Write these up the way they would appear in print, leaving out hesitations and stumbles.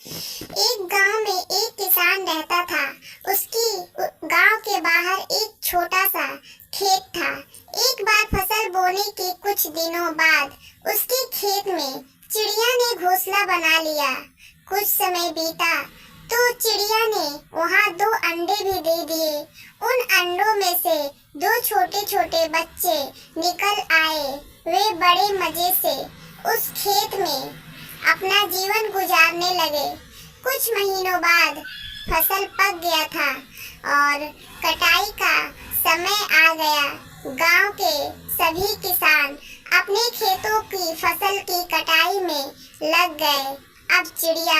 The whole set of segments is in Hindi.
एक गांव में एक किसान रहता था। उसकी गांव के बाहर एक छोटा सा खेत था। एक बार फसल बोने के कुछ दिनों बाद उसके खेत में चिड़िया ने घोंसला बना लिया। कुछ समय बीता तो चिड़िया ने वहां 2 अंडे भी दे दिए। उन अंडों में से 2 छोटे छोटे बच्चे निकल आए। वे बड़े मजे से उस खेत में अपना जीवन गुजारने लगे। कुछ महीनों बाद फसल पक गया था और कटाई का समय आ गया। गांव के सभी किसान अपने खेतों की फसल की कटाई में लग गए। अब चिड़िया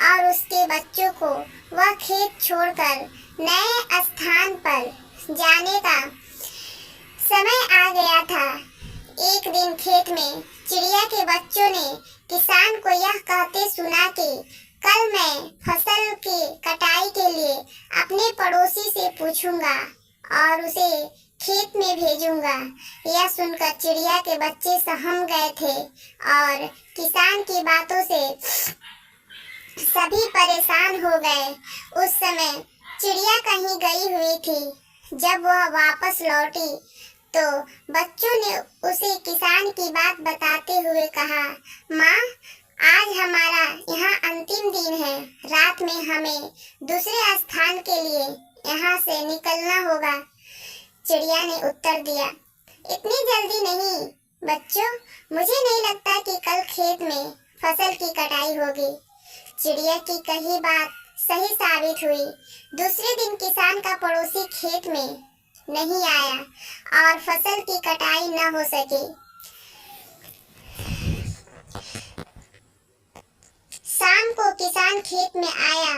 और उसके बच्चों को वह खेत छोड़कर नए स्थान पर जाने का समय आ गया था। एक दिन खेत में चिड़िया के बच्चों ने किसान को यह कहते सुना कि कल मैं फसल की कटाई के लिए अपने पड़ोसी से पूछूंगा और उसे खेत में भेजूंगा। यह सुनकर चिड़िया के बच्चे सहम गए थे और किसान की बातों से सभी परेशान हो गए। उस समय चिड़िया कहीं गई हुई थी। जब वह वापस लौटी तो बच्चों ने उसे किसान की बात बताते हुए कहा, माँ, आज हमारा यहाँ अंतिम दिन है। रात में हमें दूसरे स्थान के लिए यहाँ से निकलना होगा। चिड़िया ने उत्तर दिया, इतनी जल्दी नहीं बच्चों, मुझे नहीं लगता कि कल खेत में फसल की कटाई होगी। चिड़िया की कही बात सही साबित हुई। दूसरे दिन किसान का पड़ोसी खेत में नहीं आया और फसल की कटाई न हो सकी। शाम को किसान खेत में आया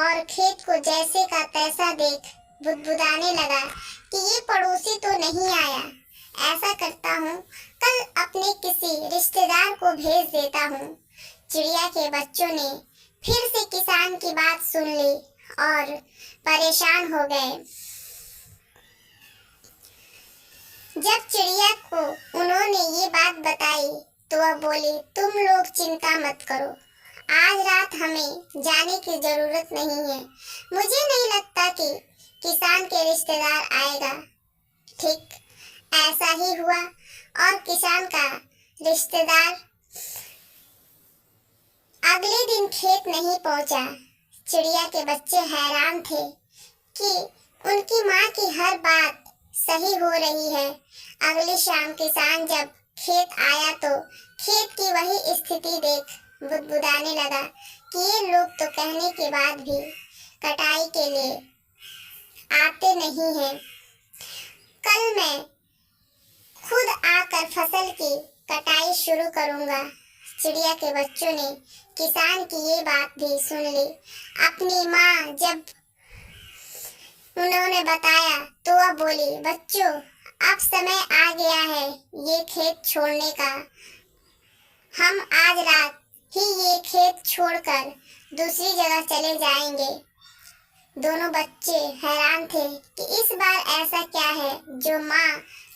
और खेत को जैसे का तैसा देख बुदबुदाने लगा कि ये पड़ोसी तो नहीं आया। ऐसा करता हूँ, कल अपने किसी रिश्तेदार को भेज देता हूँ। चिड़िया के बच्चों ने फिर से किसान की बात सुन ली और परेशान हो गए। जब चिड़िया को उन्होंने ये बात बताई तो वह बोली, तुम लोग चिंता मत करो, आज रात हमें जाने की जरूरत नहीं है। मुझे नहीं लगता कि किसान के रिश्तेदार आएगा। ठीक ऐसा ही हुआ और किसान का रिश्तेदार अगले दिन खेत नहीं पहुंचा। चिड़िया के बच्चे हैरान थे कि उनकी माँ की हर बात सही हो रही है। अगली शाम किसान जब खेत आया तो खेत की वही स्थिति देख बुदबुदाने लगा कि ये लोग तो कहने के बाद भी कटाई के लिए आते नहीं हैं। कल मैं खुद आकर फसल की कटाई शुरू करूंगा। चिड़िया के बच्चों ने किसान की ये बात भी सुन ली। अपनी माँ जब उन्होंने बताया तो वह बोली, बच्चों, अब समय आ गया है ये खेत छोड़ने का। हम आज रात ही ये खेत छोड़कर दूसरी जगह चले जाएंगे। दोनों बच्चे हैरान थे कि इस बार ऐसा क्या है जो माँ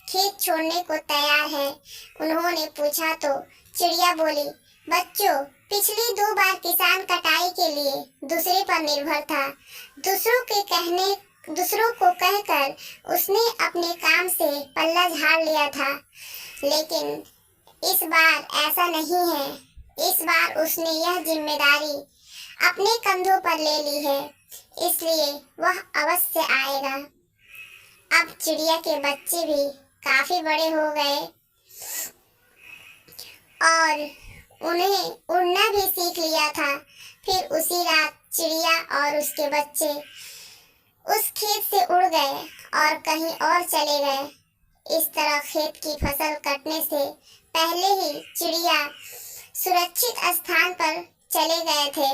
खेत छोड़ने को तैयार है। उन्होंने पूछा तो चिड़िया बोली, बच्चों, पिछली 2 बार किसान कटाई के लिए दूसरे पर निर्भर था। दूसरों को कहकर उसने अपने काम से पल्ला झाड़ लिया था, लेकिन इस बार ऐसा नहीं है। इस बार उसने यह जिम्मेदारी अपने कंधों पर ले ली है, इसलिए वह अवश्य आएगा। अब चिड़िया के बच्चे भी काफी बड़े हो गए और उन्हें उड़ना भी सीख लिया था। फिर उसी रात चिड़िया और उसके बच्चे उस खेत से उड़ गए और कहीं और चले गए। इस तरह खेत की फसल कटने से पहले ही चिड़िया सुरक्षित स्थान पर चले गए थे।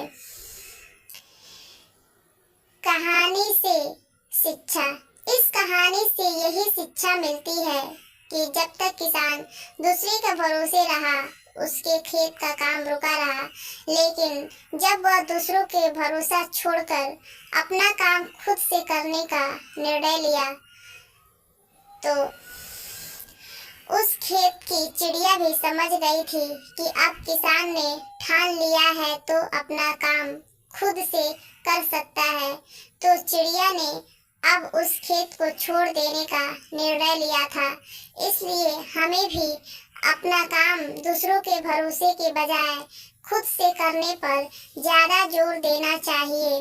कहानी से शिक्षा। इस कहानी से यही शिक्षा मिलती है कि जब तक किसान दूसरे के भरोसे रहा, उसके खेत का काम रुका रहा, लेकिन जब वह दूसरों के भरोसा छोड़कर अपना काम खुद से करने का निर्णय लिया तो उस खेत की चिड़िया भी समझ गई थी कि अब किसान ने ठान लिया है तो अपना काम खुद से कर सकता है। तो चिड़िया ने अब उस खेत को छोड़ देने का निर्णय लिया था। इसलिए हमें भी अपना काम दूसरों के भरोसे के बजाय खुद से करने पर ज्यादा जोर देना चाहिए।